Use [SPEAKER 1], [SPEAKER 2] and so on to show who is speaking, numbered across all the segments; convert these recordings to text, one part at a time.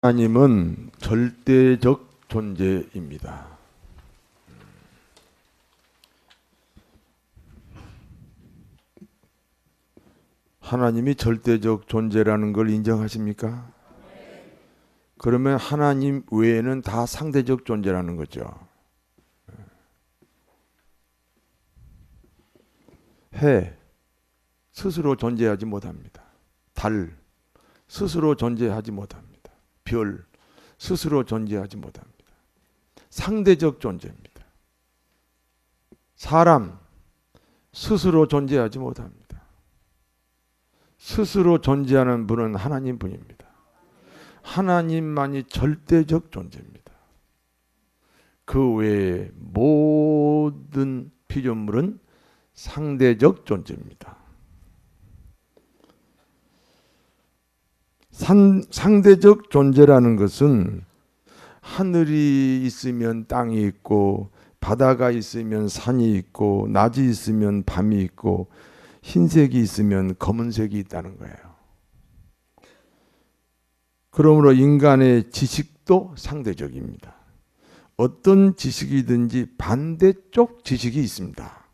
[SPEAKER 1] 하나님은 절대적 존재입니다. 하나님이 절대적 존재라는 걸 인정하십니까? 그러면 하나님 외에는 다 상대적 존재라는 거죠. 해 스스로 존재하지 못합니다. 달 스스로 존재하지 못합니다. 별 스스로 존재하지 못합니다. 상대적 존재입니다. 사람 스스로 존재하지 못합니다. 스스로 존재하는 분은 하나님 분입니다. 하나님만이 절대적 존재입니다. 그 외에 모든 피조물은 상대적 존재입니다. 상대적 존재라는 것은 하늘이 있으면 땅이 있고, 바다가 있으면 산이 있고, 낮이 있으면 밤이 있고, 흰색이 있으면 검은색이 있다는 거예요. 그러므로 인간의 지식도 상대적입니다. 어떤 지식이든지 반대쪽 지식이 있습니다.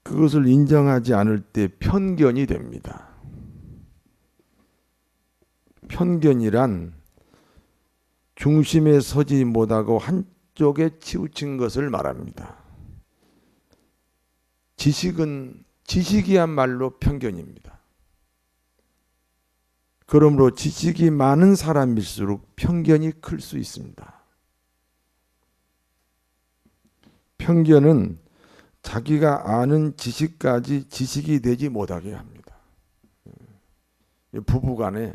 [SPEAKER 1] 그것을 인정하지 않을 때 편견이 됩니다. 편견이란 중심에 서지 못하고 한쪽에 치우친 것을 말합니다. 지식은 지식이야말로 편견입니다. 그러므로 지식이 많은 사람일수록 편견이 클 수 있습니다. 편견은 자기가 아는 지식까지 지식이 되지 못하게 합니다. 부부간에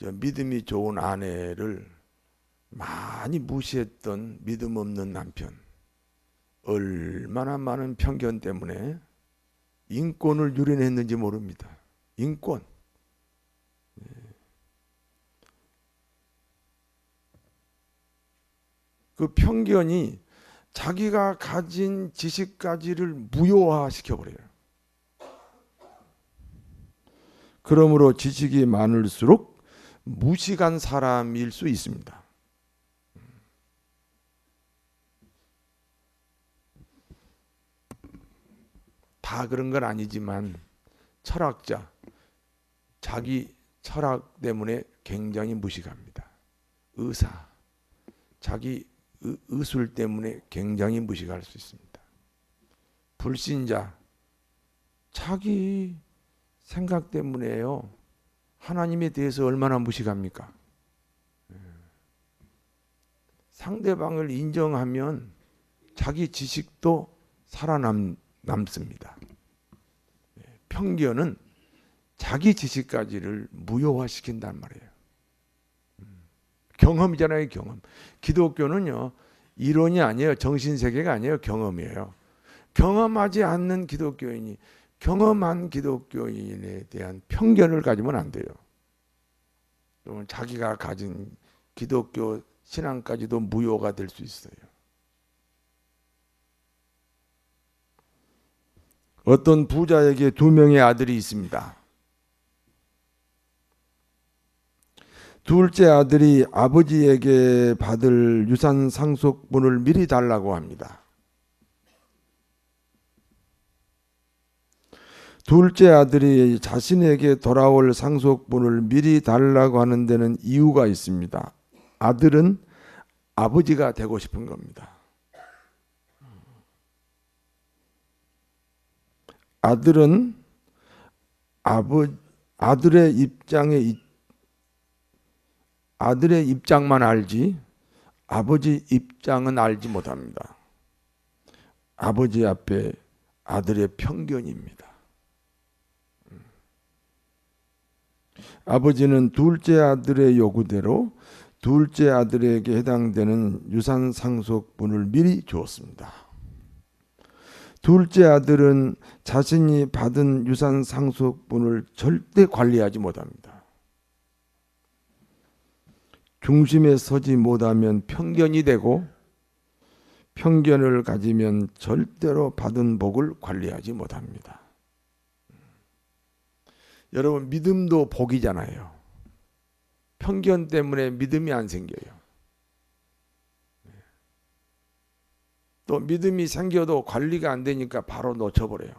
[SPEAKER 1] 믿음이 좋은 아내를 많이 무시했던 믿음 없는 남편, 얼마나 많은 편견 때문에 인권을 유린했는지 모릅니다. 인권. 그 편견이 자기가 가진 지식까지를 무효화시켜버려요. 그러므로 지식이 많을수록 무식한 사람일 수 있습니다. 다 그런 건 아니지만 철학자, 자기 철학 때문에 굉장히 무식합니다. 의사, 자기 의술 때문에 굉장히 무식할 수 있습니다. 불신자, 자기 생각 때문에요. 하나님에 대해서 얼마나 무식합니까? 상대방을 인정하면 자기 지식도 살아남습니다. 편견은 자기 지식까지를 무효화시킨단 말이에요. 경험이잖아요, 경험. 기독교는요, 이론이 아니에요. 정신세계가 아니에요. 경험이에요. 경험하지 않는 기독교인이 경험한 기독교인에 대한 편견을 가지면 안 돼요. 그러면 자기가 가진 기독교 신앙까지도 무효가 될 수 있어요. 어떤 부자에게 2명의 아들이 있습니다. 둘째 아들이 아버지에게 받을 유산 상속분을 미리 달라고 합니다. 둘째 아들이 자신에게 돌아올 상속분을 미리 달라고 하는 데는 이유가 있습니다. 아들은 아버지가 되고 싶은 겁니다. 아들은 아들의 입장만 알지 아버지 입장은 알지 못합니다. 아버지 앞에 아들의 편견입니다. 아버지는 둘째 아들의 요구대로 둘째 아들에게 해당되는 유산 상속분을 미리 주었습니다. 둘째 아들은 자신이 받은 유산 상속분을 절대 관리하지 못합니다. 중심에 서지 못하면 편견이 되고, 편견을 가지면 절대로 받은 복을 관리하지 못합니다. 여러분 믿음도 복이잖아요. 편견 때문에 믿음이 안 생겨요. 또 믿음이 생겨도 관리가 안 되니까 바로 놓쳐버려요.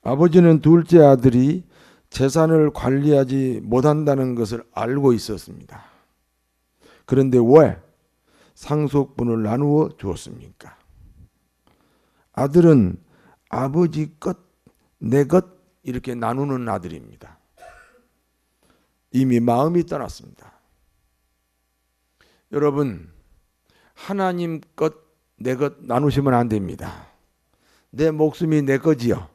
[SPEAKER 1] 아버지는 둘째 아들이 재산을 관리하지 못한다는 것을 알고 있었습니다. 그런데 왜 상속분을 나누어 주었습니까? 아들은 아버지 것, 내 것 이렇게 나누는 아들입니다. 이미 마음이 떠났습니다. 여러분, 하나님 것, 내 것 나누시면 안 됩니다. 내 목숨이 내 거지요.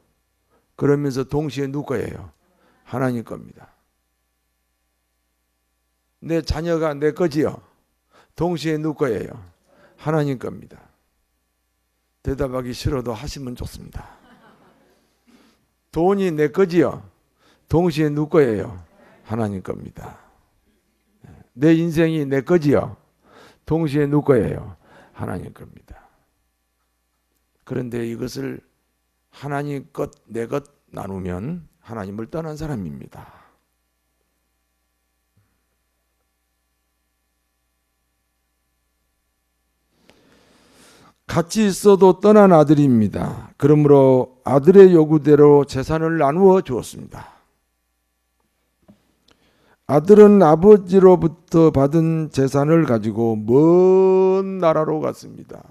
[SPEAKER 1] 그러면서 동시에 누구 거예요? 하나님 겁니다. 내 자녀가 내 거지요. 동시에 누구 거예요? 하나님 겁니다. 대답하기 싫어도 하시면 좋습니다. 돈이 내 거지요. 동시에 누구 거예요? 하나님 겁니다. 내 인생이 내 거지요. 동시에 누구 거예요? 하나님 겁니다. 그런데 이것을 하나님 것, 내 것 나누면 하나님을 떠난 사람입니다. 같이 있어도 떠난 아들입니다. 그러므로 아들의 요구대로 재산을 나누어 주었습니다. 아들은 아버지로부터 받은 재산을 가지고 먼 나라로 갔습니다.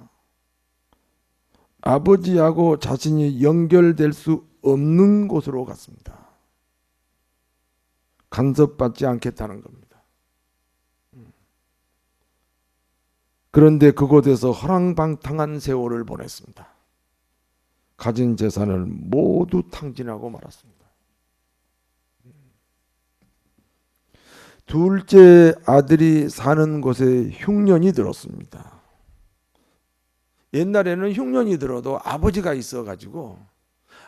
[SPEAKER 1] 아버지하고 자신이 연결될 수 없는 곳으로 갔습니다. 간섭받지 않겠다는 겁니다. 그런데 그곳에서 허랑방탕한 세월을 보냈습니다. 가진 재산을 모두 탕진하고 말았습니다. 둘째 아들이 사는 곳에 흉년이 들었습니다. 옛날에는 흉년이 들어도 아버지가 있어가지고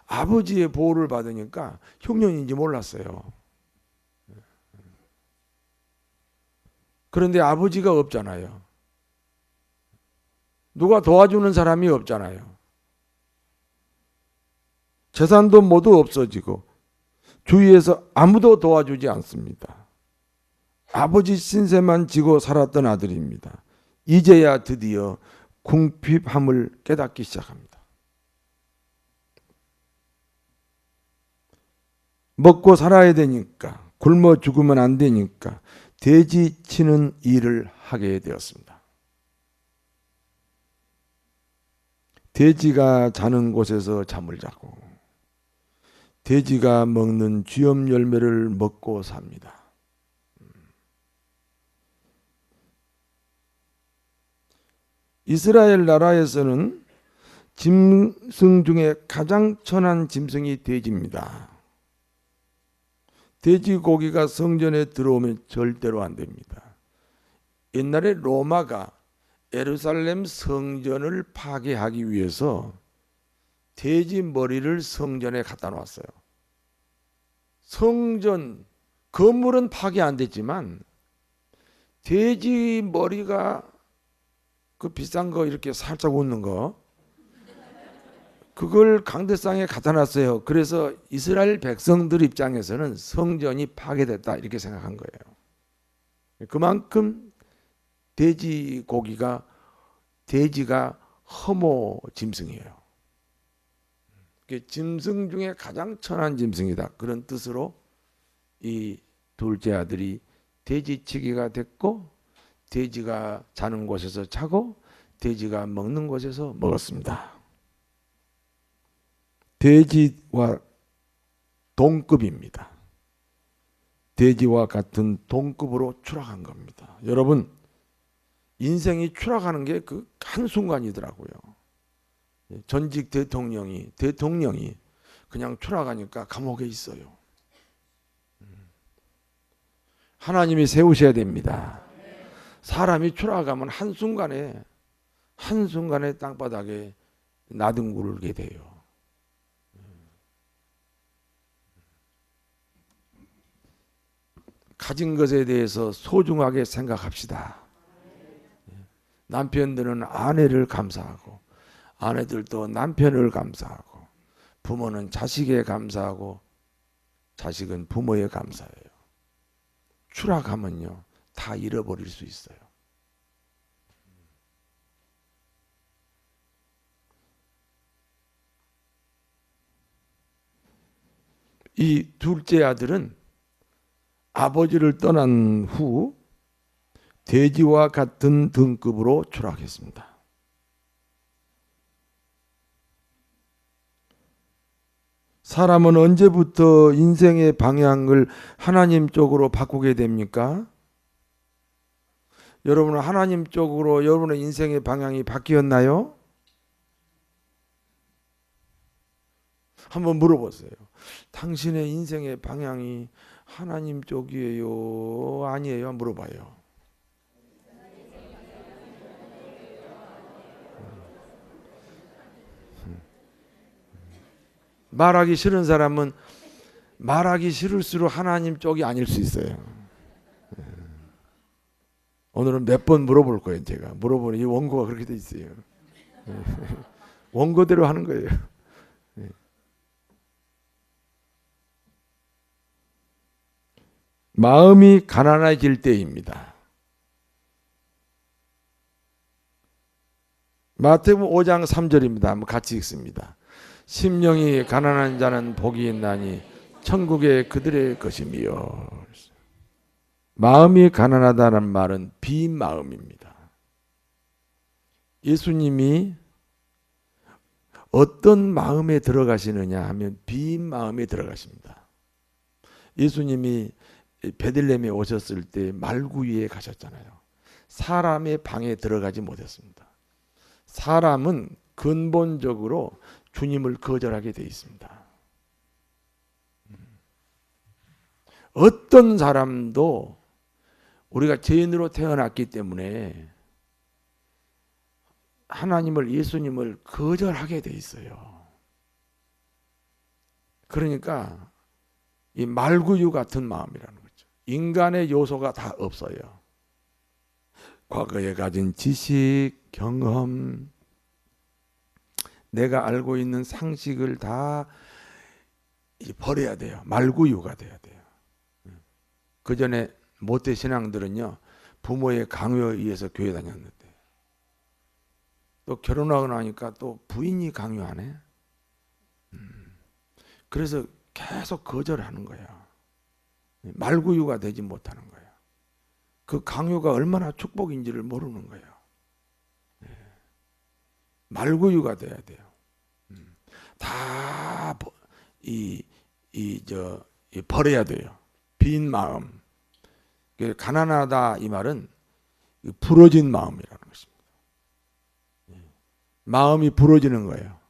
[SPEAKER 1] 아버지의 보호를 받으니까 흉년인지 몰랐어요. 그런데 아버지가 없잖아요. 누가 도와주는 사람이 없잖아요. 재산도 모두 없어지고 주위에서 아무도 도와주지 않습니다. 아버지 신세만 지고 살았던 아들입니다. 이제야 드디어 궁핍함을 깨닫기 시작합니다. 먹고 살아야 되니까, 굶어 죽으면 안 되니까 돼지 치는 일을 하게 되었습니다. 돼지가 자는 곳에서 잠을 자고 돼지가 먹는 쥐엄 열매를 먹고 삽니다. 이스라엘 나라에서는 짐승 중에 가장 천한 짐승이 돼지입니다. 돼지고기가 성전에 들어오면 절대로 안 됩니다. 옛날에 로마가 예루살렘 성전을 파괴하기 위해서 돼지 머리를 성전에 갖다 놨어요. 성전 건물은 파괴 안 됐지만 돼지 머리가 그 비싼 거 이렇게 살짝 웃는 거 그걸 강대상에 갖다 놨어요. 그래서 이스라엘 백성들 입장에서는 성전이 파괴됐다 이렇게 생각한 거예요. 그만큼 돼지가 혐오 짐승이에요. 짐승 중에 가장 천한 짐승이다. 그런 뜻으로 이 둘째 아들이 돼지치기가 됐고 돼지가 자는 곳에서 자고 돼지가 먹는 곳에서 먹었습니다. 돼지와 동급입니다. 돼지와 같은 동급으로 추락한 겁니다. 여러분, 인생이 추락하는 게 그 한순간이더라고요. 전직 대통령이 그냥 추락하니까 감옥에 있어요. 하나님이 세우셔야 됩니다. 사람이 추락하면 한순간에 땅바닥에 나뒹굴게 돼요. 가진 것에 대해서 소중하게 생각합시다. 남편들은 아내를 감사하고 아내들도 남편을 감사하고, 부모는 자식에 감사하고, 자식은 부모에 감사해요. 추락하면요, 다 잃어버릴 수 있어요. 이 둘째 아들은 아버지를 떠난 후 돼지와 같은 등급으로 추락했습니다. 사람은 언제부터 인생의 방향을 하나님 쪽으로 바꾸게 됩니까? 여러분은 하나님 쪽으로 여러분의 인생의 방향이 바뀌었나요? 한번 물어보세요. 당신의 인생의 방향이 하나님 쪽이에요? 아니에요? 물어봐요. 말하기 싫은 사람은 말하기 싫을수록 하나님 쪽이 아닐 수 있어요. 오늘은 몇 번 물어볼 거예요. 제가 물어보는 이 원고가 그렇게 돼 있어요. 원고대로 하는 거예요. 마음이 가난해질 때입니다. 마태복음 5장 3절입니다. 한번 같이 읽습니다. 심령이 가난한 자는 복이 있나니 천국에 그들의 것이며. 마음이 가난하다는 말은 빈 마음입니다. 예수님이 어떤 마음에 들어가시느냐 하면 빈 마음에 들어가십니다. 예수님이 베들레헴에 오셨을 때 말구유에 가셨잖아요. 사람의 방에 들어가지 못했습니다. 사람은 근본적으로 주님을 거절하게 돼 있습니다. 어떤 사람도 우리가 죄인으로 태어났기 때문에 하나님을, 예수님을 거절하게 돼 있어요. 그러니까 이 말구유 같은 마음이라는 거죠. 인간의 요소가 다 없어요. 과거에 가진 지식, 경험, 내가 알고 있는 상식을 다 버려야 돼요. 말구유가 돼야 돼요. 그 전에 모태 신앙들은요, 부모의 강요에 의해서 교회 다녔는데 또 결혼하고 나니까 또 부인이 강요하네. 그래서 계속 거절하는 거야. 말구유가 되지 못하는 거야. 그 강요가 얼마나 축복인지를 모르는 거예요. 말구유가 돼야 돼요. 다 버려야 돼요. 빈 마음. 가난하다 이 말은 부러진 마음이라는 것입니다. 마음이 부러지는 거예요.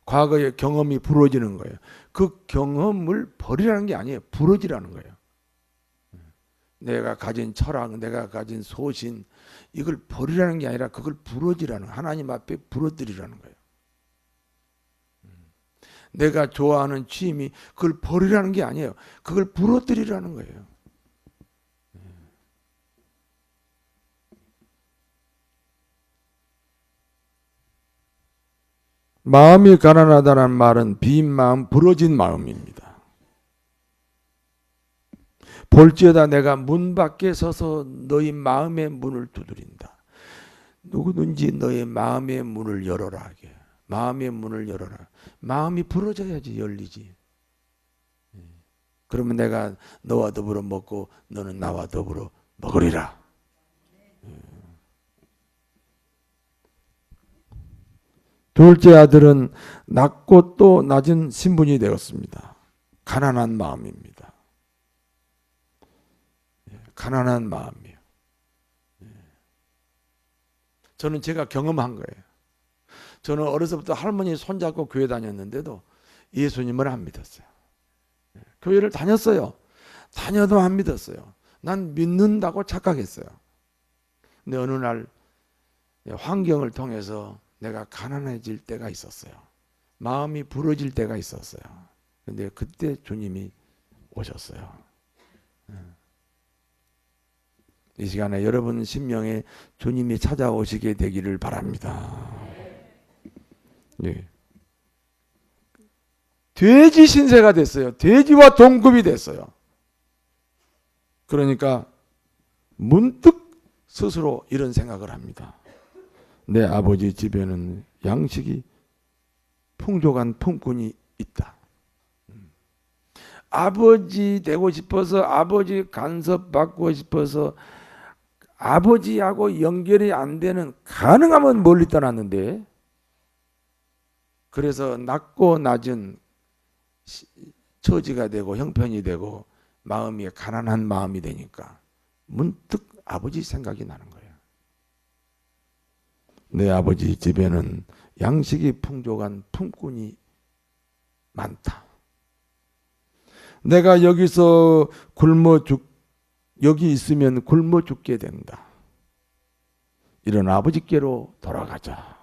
[SPEAKER 1] 과거의 경험이 부러지는 거예요. 그 경험을 버리라는 게 아니에요. 부러지라는 거예요. 내가 가진 철학, 내가 가진 소신, 이걸 버리라는 게 아니라 그걸 부러지라는, 하나님 앞에 부러뜨리라는 거예요. 내가 좋아하는 취미, 그걸 버리라는 게 아니에요. 그걸 부러뜨리라는 거예요. 마음이 가난하다는 말은 빈 마음, 부러진 마음입니다. 볼지어다 내가 문 밖에 서서 너희 마음의 문을 두드린다. 누구든지 너의 마음의 문을 열어라 하게. 마음의 문을 열어라. 마음이 부러져야지 열리지. 그러면 내가 너와 더불어 먹고 너는 나와 더불어 먹으리라. 둘째 아들은 낮고 또 낮은 신분이 되었습니다. 가난한 마음입니다. 가난한 마음이에요. 저는 제가 경험한 거예요. 저는 어려서부터 할머니 손잡고 교회 다녔는데도 예수님을 안 믿었어요. 교회를 다녔어요. 다녀도 안 믿었어요. 난 믿는다고 착각했어요. 근데 어느 날 환경을 통해서 내가 가난해질 때가 있었어요. 마음이 부러질 때가 있었어요. 근데 그때 주님이 오셨어요. 이 시간에 여러분 심령에 주님이 찾아오시게 되기를 바랍니다. 예. 돼지 신세가 됐어요. 돼지와 동급이 됐어요. 그러니까 문득 스스로 이런 생각을 합니다. 내 아버지 집에는 양식이 풍족한 품꾼이 있다. 아버지 되고 싶어서, 아버지 간섭 받고 싶어서 아버지하고 연결이 안 되는, 가능하면 멀리 떠났는데, 그래서 낮고 낮은 처지가 되고 형편이 되고 마음이 가난한 마음이 되니까 문득 아버지 생각이 나는 거예요. 내 아버지 집에는 양식이 풍족한 품꾼이 많다. 내가 여기서 여기 있으면 굶어 죽게 된다. 이런 아버지께로 돌아가자.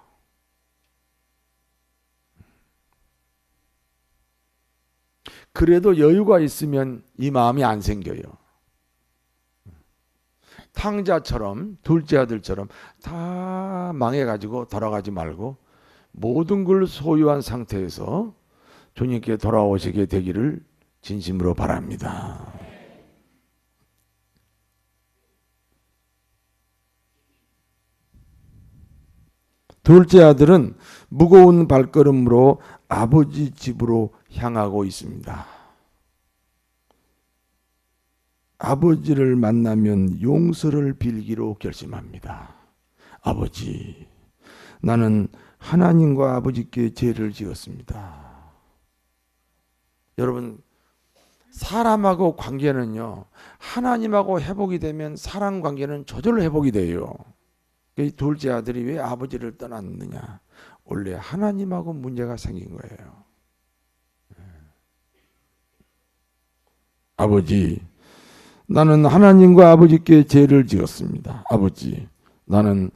[SPEAKER 1] 그래도 여유가 있으면 이 마음이 안 생겨요. 탕자처럼, 둘째 아들처럼 다 망해가지고 돌아가지 말고 모든 걸 소유한 상태에서 주님께 돌아오시게 되기를 진심으로 바랍니다. 둘째 아들은 무거운 발걸음으로 아버지 집으로 향하고 있습니다. 아버지를 만나면 용서를 빌기로 결심합니다. 아버지, 나는 하나님과 아버지께 죄를 지었습니다. 여러분, 사람하고 관계는요, 하나님하고 회복이 되면 사람 관계는 저절로 회복이 돼요. 이 둘째 아들이 왜 아버지를 떠났느냐? 원래 하나님하고 문제가 생긴 거예요. 아버지, 나는 하나님과 아버지께 죄를 지었습니다. 아버지, 나는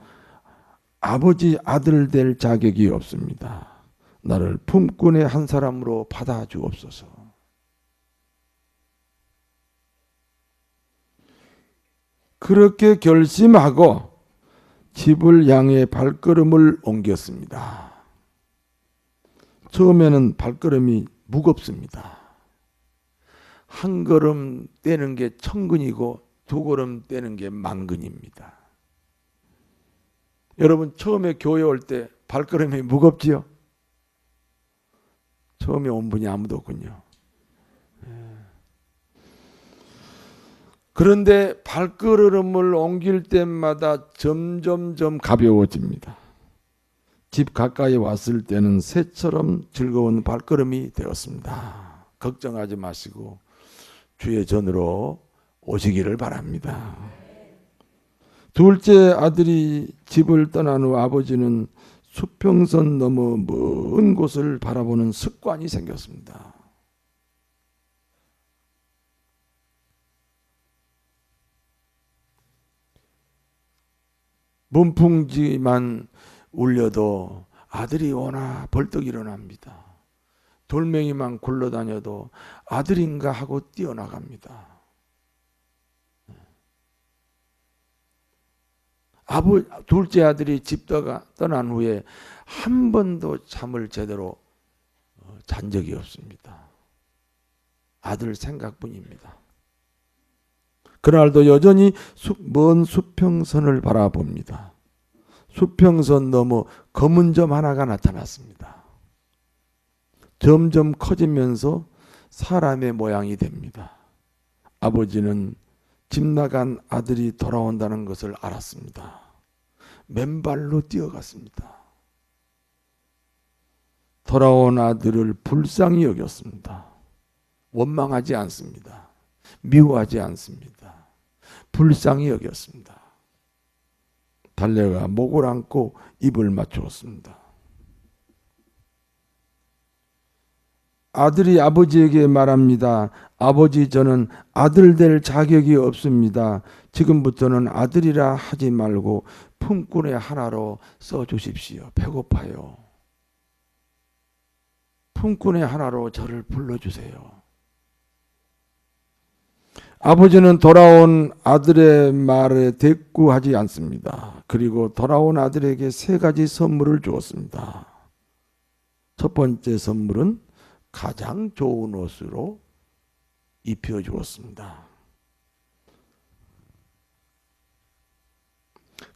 [SPEAKER 1] 아버지 아들 될 자격이 없습니다. 나를 품꾼의 한 사람으로 받아주옵소서. 그렇게 결심하고 집을 향해 발걸음을 옮겼습니다. 처음에는 발걸음이 무겁습니다. 한 걸음 떼는 게 천근이고 두 걸음 떼는 게 만근입니다. 여러분, 처음에 교회 올 때 발걸음이 무겁지요? 처음에 온 분이 아무도 없군요. 그런데 발걸음을 옮길 때마다 점점점 가벼워집니다. 집 가까이 왔을 때는 새처럼 즐거운 발걸음이 되었습니다. 걱정하지 마시고 주의 전으로 오시기를 바랍니다. 둘째 아들이 집을 떠난 후 아버지는 수평선 너머 먼 곳을 바라보는 습관이 생겼습니다. 문풍지만 울려도 아들이 오나 벌떡 일어납니다. 돌멩이만 굴러다녀도 아들인가 하고 뛰어나갑니다. 둘째 아들이 집 떠난 후에 한 번도 잠을 제대로 잔 적이 없습니다. 아들 생각뿐입니다. 그날도 여전히 먼 수평선을 바라봅니다. 수평선 너머 검은 점 하나가 나타났습니다. 점점 커지면서 사람의 모양이 됩니다. 아버지는 집 나간 아들이 돌아온다는 것을 알았습니다. 맨발로 뛰어갔습니다. 돌아온 아들을 불쌍히 여겼습니다. 원망하지 않습니다. 미워하지 않습니다. 불쌍히 여겼습니다. 달려가 목을 안고 입을 맞추었습니다. 아들이 아버지에게 말합니다. 아버지, 저는 아들 될 자격이 없습니다. 지금부터는 아들이라 하지 말고 품꾼의 하나로 써주십시오. 배고파요. 품꾼의 하나로 저를 불러주세요. 아버지는 돌아온 아들의 말에 대꾸하지 않습니다. 그리고 돌아온 아들에게 3가지 선물을 주었습니다. 첫 번째 선물은 가장 좋은 옷으로 입혀 주었습니다.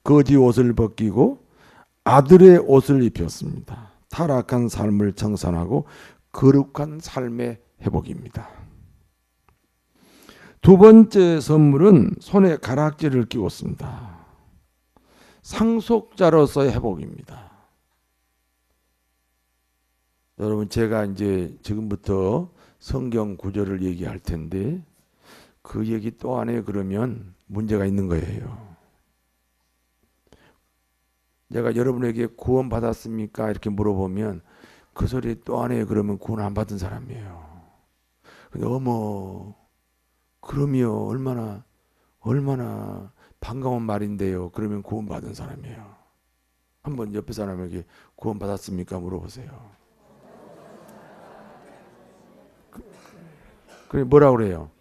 [SPEAKER 1] 거지 옷을 벗기고 아들의 옷을 입혔습니다. 타락한 삶을 청산하고 거룩한 삶의 회복입니다. 두 번째 선물은 손에 가락지를 끼웠습니다. 상속자로서의 회복입니다. 여러분, 제가 이제 지금부터 성경 구절을 얘기할 텐데 그 얘기 또 안 해요. 그러면 문제가 있는 거예요. 내가 여러분에게 구원 받았습니까? 이렇게 물어보면 그 소리 또 안 해요. 그러면 구원 안 받은 사람이에요. 근데 어머, 그럼요. 얼마나 반가운 말인데요. 그러면 구원 받은 사람이에요. 한번 옆에 사람에게 구원 받았습니까? 물어보세요. 그래 뭐라 그래요?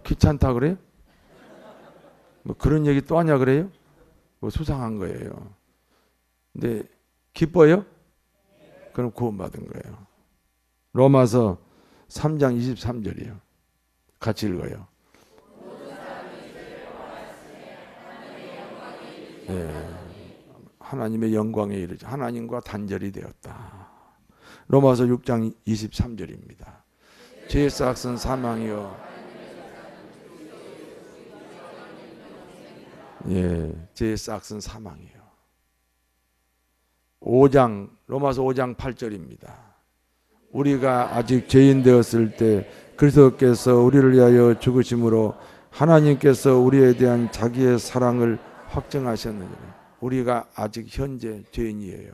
[SPEAKER 1] 귀찮다 그래요? 뭐 그런 얘기 또 하냐 그래요? 뭐 수상한 거예요. 근데 기뻐요? 그럼 구원받은 거예요. 로마서 3장 23절이요. 같이 읽어요. 네. 하나님의 영광에 이르죠. 하나님과 단절이 되었다. 로마서 6장 23절입니다. 죄의 싹은 사망이요. 예, 죄의 싹은 사망이요. 5장 로마서 5장 8절입니다. 우리가 아직 죄인 되었을 때 그리스도께서 우리를 위하여 죽으심으로 하나님께서 우리에 대한 자기의 사랑을 확증하셨느니라. 우리가 아직 현재 죄인이에요.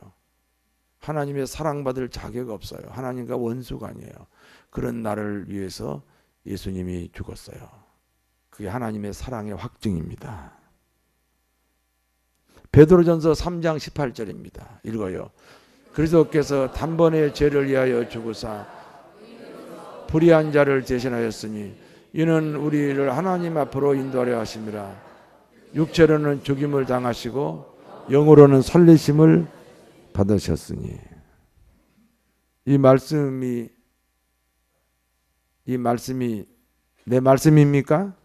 [SPEAKER 1] 하나님의 사랑받을 자격 없어요. 하나님과 원수가 아니에요. 그런 나를 위해서 예수님이 죽었어요. 그게 하나님의 사랑의 확증입니다. 베드로전서 3장 18절입니다. 읽어요. 그리스도께서 단번에 죄를 위하여 죽으사 불의한 자를 대신하였으니 이는 우리를 하나님 앞으로 인도하려 하심이라. 육체로는 죽임을 당하시고 영으로는 살리심을 받으셨으니. 이 말씀이 내 말씀입니까?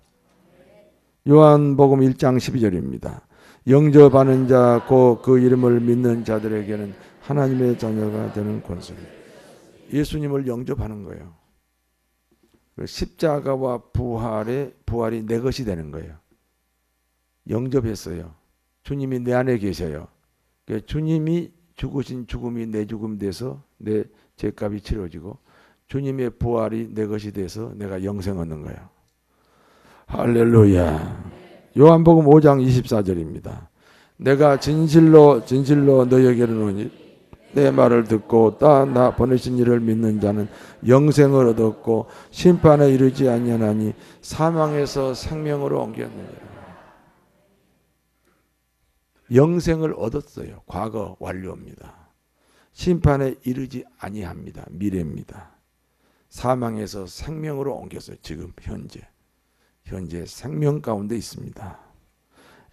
[SPEAKER 1] 요한복음 1장 12절입니다. 영접하는 자 곧 그 이름을 믿는 자들에게는 하나님의 자녀가 되는 권세를. 예수님을 영접하는 거예요. 십자가와 부활이 내 것이 되는 거예요. 영접했어요. 주님이 내 안에 계셔요. 주님이 죽으신 죽음이 내 죽음 돼서 내 죄값이 치러지고 주님의 부활이 내 것이 돼서 내가 영생 얻는 거예요. 할렐루야. 요한복음 5장 24절입니다. 내가 진실로 너희에게 이르노니 내 말을 듣고 나 보내신 이를 믿는 자는 영생을 얻었고 심판에 이르지 아니하나니 사망에서 생명으로 옮겼느니라. 영생을 얻었어요. 과거 완료입니다. 심판에 이르지 아니합니다. 미래입니다. 사망에서 생명으로 옮겼어요. 지금 현재 생명 가운데 있습니다.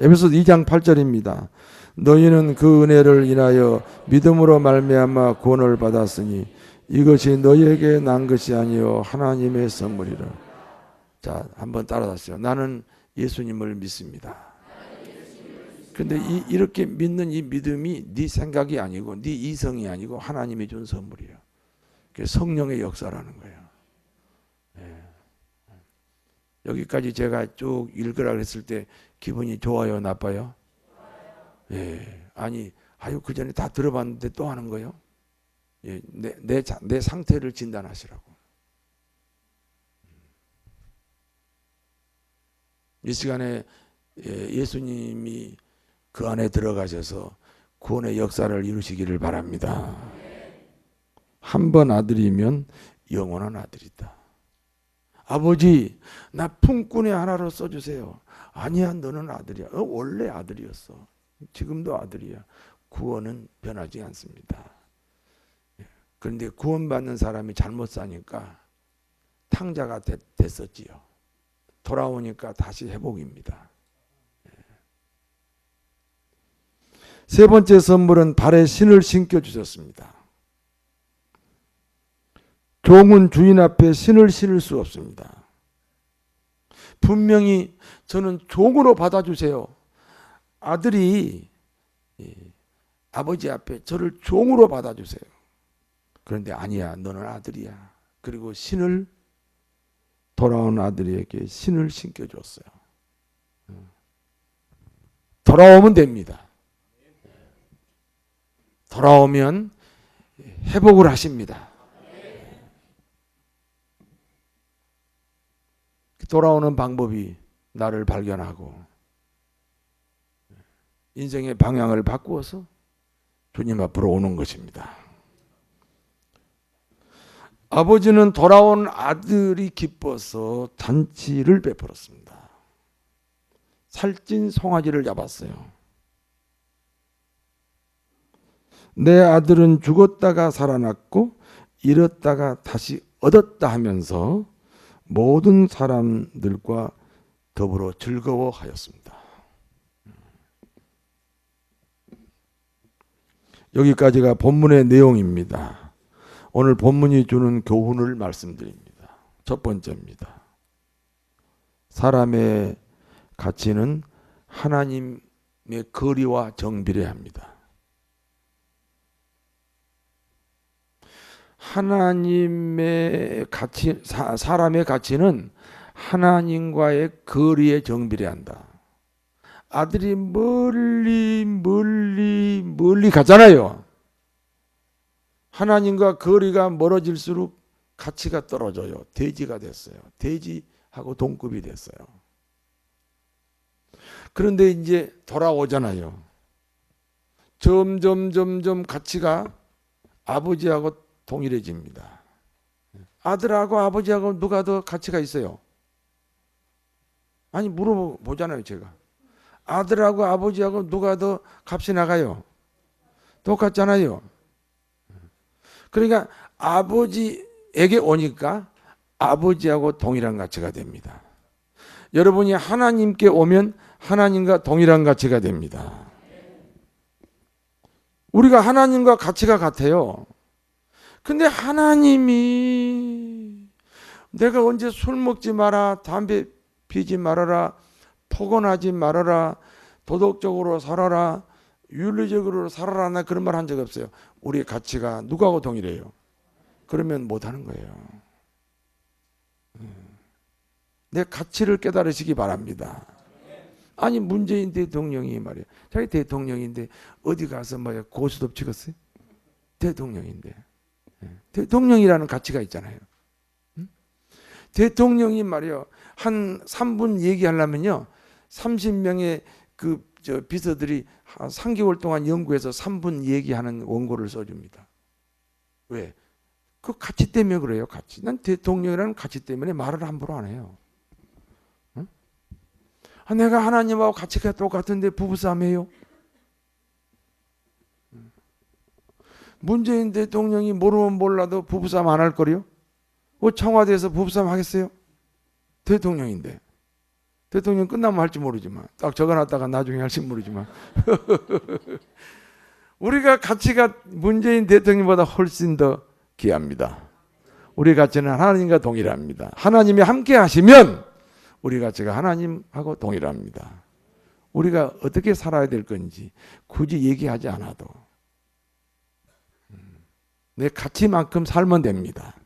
[SPEAKER 1] 에베소서 2장 8절입니다. 너희는 그 은혜를 인하여 믿음으로 말미암아 구원을 받았으니 이것이 너희에게 난 것이 아니요 하나님의 선물이라. 자, 한번 따라하세요. 나는 예수님을 믿습니다. 근데 이렇게 믿는 이 믿음이 네 생각이 아니고 네 이성이 아니고 하나님이 준 선물이에요. 그게 성령의 역사라는 거예요. 예. 여기까지 제가 쭉 읽으라 그랬을 때 기분이 좋아요, 나빠요? 예. 그 전에 다 들어봤는데 또 하는 거예요? 예. 내 상태를 진단하시라고. 이 시간에 예수님이 그 안에 들어가셔서 구원의 역사를 이루시기를 바랍니다. 한 번 아들이면 영원한 아들이다. 아버지, 나 품꾼의 하나로 써주세요. 아니야, 너는 아들이야. 원래 아들이었어. 지금도 아들이야. 구원은 변하지 않습니다. 그런데 구원받는 사람이 잘못 사니까 탕자가 됐었지요. 돌아오니까 다시 회복입니다. 세 번째 선물은 발에 신을 신겨 주셨습니다. 종은 주인 앞에 신을 실을 수 없습니다. 분명히 저는 종으로 받아주세요. 아들이 아버지 앞에 저를 종으로 받아주세요. 그런데 아니야, 너는 아들이야. 그리고 신을, 돌아온 아들에게 신을 신겨줬어요. 돌아오면 됩니다. 돌아오면 회복을 하십니다. 돌아오는 방법이 나를 발견하고 인생의 방향을 바꾸어서 주님 앞으로 오는 것입니다. 아버지는 돌아온 아들이 기뻐서 잔치를 베풀었습니다. 살찐 송아지를 잡았어요. 내 아들은 죽었다가 살아났고 잃었다가 다시 얻었다 하면서 모든 사람들과 더불어 즐거워하였습니다. 여기까지가 본문의 내용입니다. 오늘 본문이 주는 교훈을 말씀드립니다. 첫 번째입니다. 사람의 가치는 하나님의 거리와 정비례합니다. 하나님의 가치, 사람의 가치는 하나님과의 거리에 정비례한다. 아들이 멀리 가잖아요. 하나님과 거리가 멀어질수록 가치가 떨어져요. 돼지가 됐어요. 돼지하고 동급이 됐어요. 그런데 이제 돌아오잖아요. 점점 가치가 아버지하고 동일해집니다. 아들하고 아버지하고 누가 더 가치가 있어요? 아니 물어보잖아요. 제가 아들하고 아버지하고 누가 더 값이 나가요? 똑같잖아요. 그러니까 아버지에게 오니까 아버지하고 동일한 가치가 됩니다. 여러분이 하나님께 오면 하나님과 동일한 가치가 됩니다. 우리가 하나님과 가치가 같아요. 근데 하나님이 내가 언제 술 먹지 마라, 담배 피지 말아라, 포건하지 말아라, 도덕적으로 살아라, 윤리적으로 살아라, 나 그런 말 한 적 없어요. 우리의 가치가 누구하고 동일해요? 그러면 못하는 거예요. 내 가치를 깨달으시기 바랍니다. 아니 문재인 대통령이 말이야, 자기 대통령인데 어디 가서 뭐야 고스톱 찍었어요? 대통령인데. 대통령이라는 가치가 있잖아요. 대통령이 말이요 한 3분 얘기하려면요 30명의 그 비서들이 3개월 동안 연구해서 3분 얘기하는 원고를 써줍니다. 왜? 그 가치 때문에 그래요. 가치. 난 대통령이라는 가치 때문에 말을 함부로 안 해요. 응? 내가 하나님하고 가치가 똑같은데 부부싸움 해요? 문재인 대통령이 모르면 몰라도 부부싸움 안 할 거요? 청와대에서 부부싸움 하겠어요? 대통령인데. 대통령 끝나면 할지 모르지만 딱 적어놨다가 나중에 할지 모르지만 우리가 가치가 문재인 대통령보다 훨씬 더 귀합니다. 우리 가치는 하나님과 동일합니다. 하나님이 함께 하시면 우리 가치가 하나님하고 동일합니다. 우리가 어떻게 살아야 될 건지 굳이 얘기하지 않아도 내 가치만큼 살면 됩니다.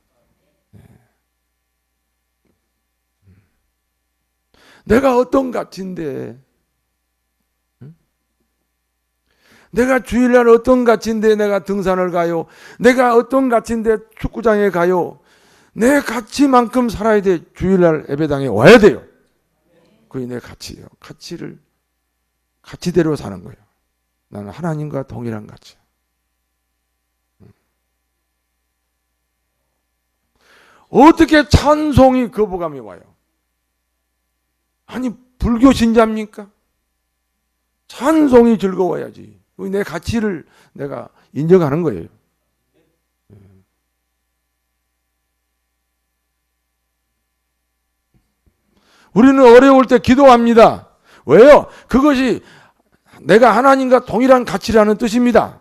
[SPEAKER 1] 내가 어떤 가치인데, 내가 주일날 어떤 가치인데 내가 등산을 가요? 내가 어떤 가치인데 축구장에 가요? 내 가치만큼 살아야 돼. 주일날 예배당에 와야 돼요. 그게 내 가치예요. 가치대로 사는 거예요. 나는 하나님과 동일한 가치. 어떻게 찬송이 거부감이 와요? 아니 불교 신자입니까? 찬송이 즐거워야지. 내 가치를 내가 인정하는 거예요. 우리는 어려울 때 기도합니다. 왜요? 그것이 내가 하나님과 동일한 가치라는 뜻입니다.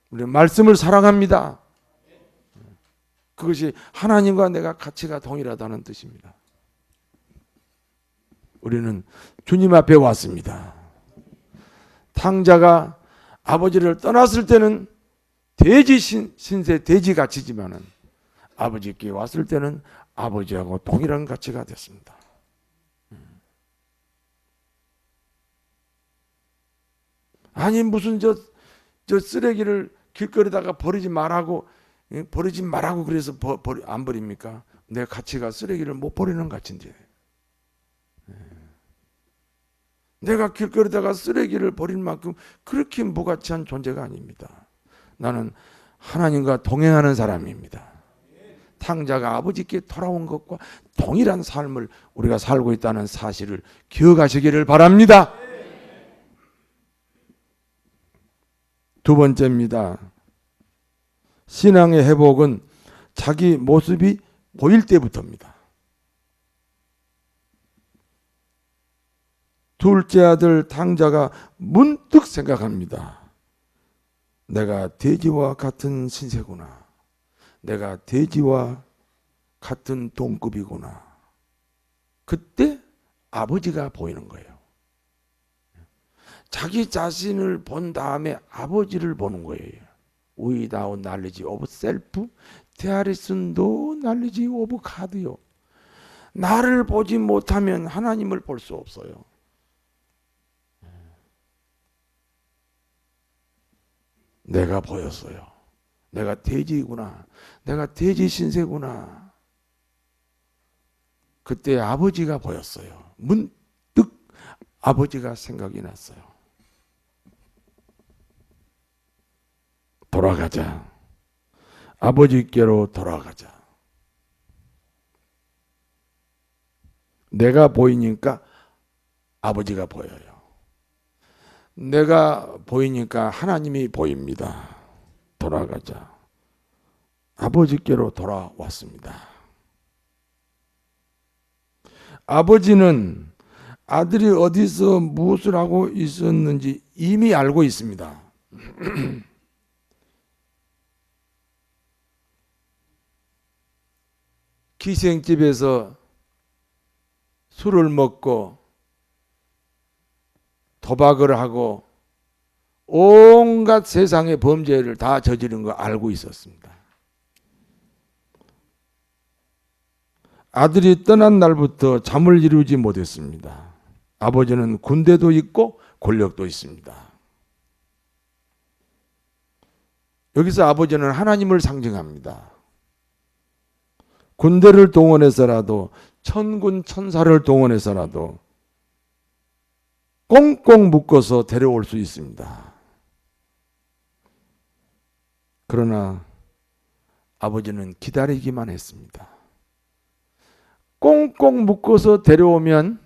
[SPEAKER 1] 우리 말씀을 사랑합니다. 그것이 하나님과 내가 가치가 동일하다는 뜻입니다. 우리는 주님 앞에 왔습니다. 탕자가 아버지를 떠났을 때는 돼지 신세 돼지 가치지만은 아버지께 왔을 때는 아버지하고 동일한 가치가 됐습니다. 아니 무슨 저 쓰레기를 길거리다가 버리지 말라고 그래서 안 버립니까? 내 가치가 쓰레기를 못 버리는 가치인데. 내가 길거리다가 쓰레기를 버릴 만큼 그렇게 무가치한 존재가 아닙니다. 나는 하나님과 동행하는 사람입니다. 탕자가 아버지께 돌아온 것과 동일한 삶을 우리가 살고 있다는 사실을 기억하시기를 바랍니다. 두 번째입니다. 신앙의 회복은 자기 모습이 보일 때부터입니다. 둘째 아들 탕자가 문득 생각합니다. 내가 돼지와 같은 신세구나. 내가 돼지와 같은 동급이구나. 그때 아버지가 보이는 거예요. 자기 자신을 본 다음에 아버지를 보는 거예요. Without knowledge of self, there is no knowledge of God요. 나를 보지 못하면 하나님을 볼 수 없어요. 내가 보였어요. 내가 돼지구나. 내가 돼지 신세구나. 그때 아버지가 보였어요. 문득 아버지가 생각이 났어요. 돌아가자. 아버지께로 돌아가자. 내가 보이니까 아버지가 보여요. 내가 보이니까 하나님이 보입니다. 돌아가자. 아버지께로 돌아왔습니다. 아버지는 아들이 어디서 무엇을 하고 있었는지 이미 알고 있습니다. 기생집에서 술을 먹고 도박을 하고 온갖 세상의 범죄를 다 저지른 거 알고 있었습니다. 아들이 떠난 날부터 잠을 이루지 못했습니다. 아버지는 군대도 있고 권력도 있습니다. 여기서 아버지는 하나님을 상징합니다. 군대를 동원해서라도 천군 천사를 동원해서라도 꽁꽁 묶어서 데려올 수 있습니다. 그러나 아버지는 기다리기만 했습니다. 꽁꽁 묶어서 데려오면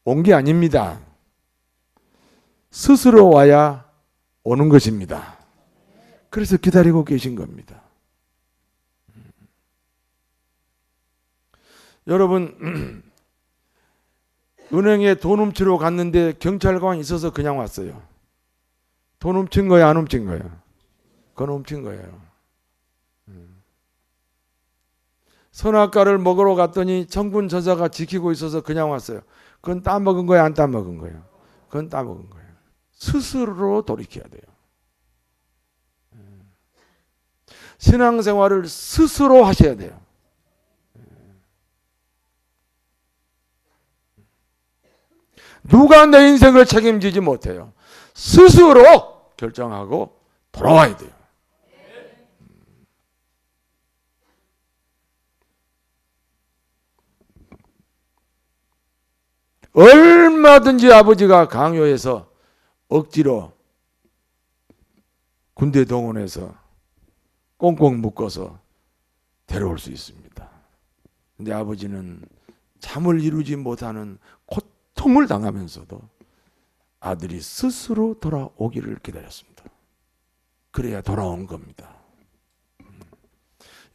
[SPEAKER 1] 온 게 아닙니다. 스스로 와야 오는 것입니다. 그래서 기다리고 계신 겁니다. 여러분, 은행에 돈 훔치러 갔는데 경찰관이 있어서 그냥 왔어요. 돈 훔친 거야, 안 훔친 거야? 그건 훔친 거예요. 선악과를 먹으러 갔더니 천군 천사가 지키고 있어서 그냥 왔어요. 그건 따먹은 거야, 안 따먹은 거야? 그건 따먹은 거예요. 스스로 돌이켜야 돼요. 신앙생활을 스스로 하셔야 돼요. 누가 내 인생을 책임지지 못해요. 스스로 결정하고 돌아와야 돼요. 얼마든지 아버지가 강요해서 억지로 군대 동원해서 꽁꽁 묶어서 데려올 수 있습니다. 근데 아버지는 잠을 이루지 못하는 고통을 당하면서도 아들이 스스로 돌아오기를 기다렸습니다. 그래야 돌아온 겁니다.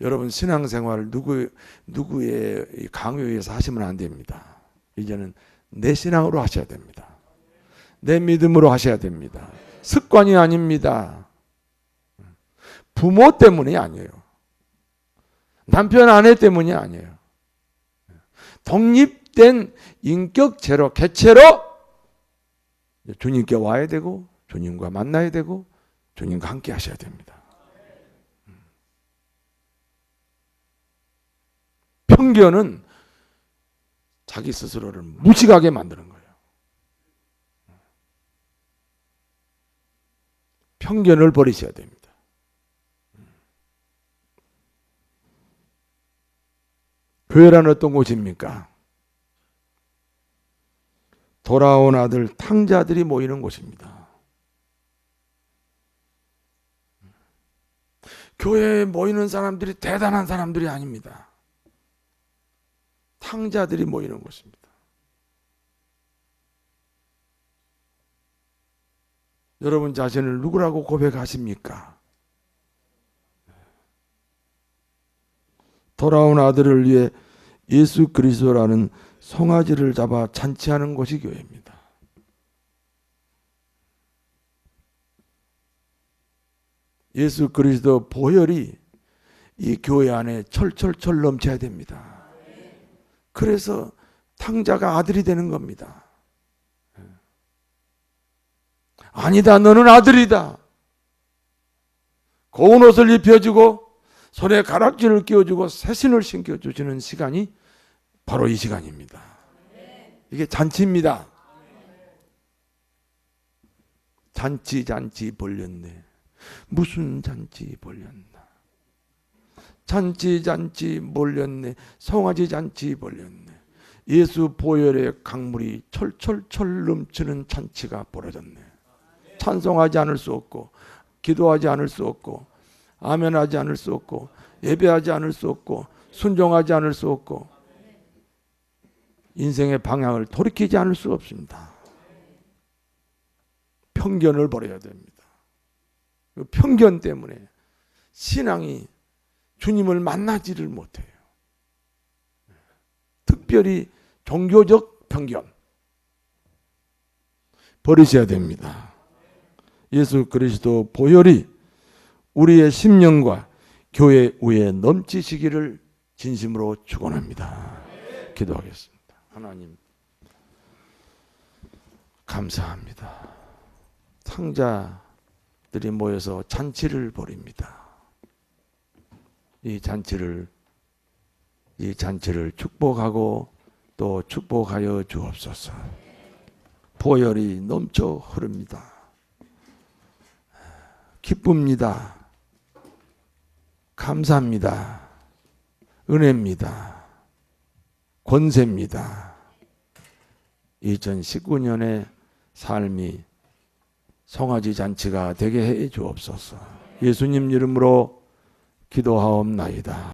[SPEAKER 1] 여러분, 신앙생활을 누구의 강요에 의해서 하시면 안 됩니다. 이제는 내 신앙으로 하셔야 됩니다. 내 믿음으로 하셔야 됩니다. 습관이 아닙니다. 부모 때문이 아니에요. 남편 아내 때문이 아니에요. 독립된 인격체로 개체로 주님께 와야 되고 주님과 만나야 되고 주님과 함께 하셔야 됩니다. 편견은 자기 스스로를 무식하게 만드는 거예요. 편견을 버리셔야 됩니다. 교회란 어떤 곳입니까? 돌아온 아들 탕자들이 모이는 곳입니다. 교회에 모이는 사람들이 대단한 사람들이 아닙니다. 탕자들이 모이는 곳입니다. 여러분 자신을 누구라고 고백하십니까? 돌아온 아들을 위해 예수 그리스도라는 송아지를 잡아 잔치하는 곳이 교회입니다. 예수 그리스도 보혈이 이 교회 안에 철철철 넘쳐야 됩니다. 그래서 탕자가 아들이 되는 겁니다. 아니다, 너는 아들이다. 고운 옷을 입혀주고 손에 가락지를 끼워주고 새신을 신겨주시는 시간이 바로 이 시간입니다. 이게 잔치입니다. 잔치 벌렸네. 무슨 잔치 벌렸나. 잔치 벌렸네. 송아지 잔치 벌렸네. 예수 보혈의 강물이 철철철 넘치는 잔치가 벌어졌네. 찬송하지 않을 수 없고 기도하지 않을 수 없고 아멘하지 않을 수 없고 예배하지 않을 수 없고 순종하지 않을 수 없고 인생의 방향을 돌이키지 않을 수 없습니다. 편견을 버려야 됩니다. 편견 때문에 신앙이 주님을 만나지를 못해요. 특별히 종교적 편견 버리셔야 됩니다. 예수 그리스도 보혈이 우리의 심령과 교회 위에 넘치시기를 진심으로 축원합니다. 기도하겠습니다. 하나님 감사합니다. 탕자들이 모여서 잔치를 벌입니다. 이 잔치를 축복하고 또 축복하여 주옵소서. 보혈이 넘쳐 흐릅니다. 기쁩니다. 감사합니다. 은혜입니다. 권세입니다. 2019년의 삶이 송아지 잔치가 되게 해 주옵소서. 예수님 이름으로 기도하옵나이다.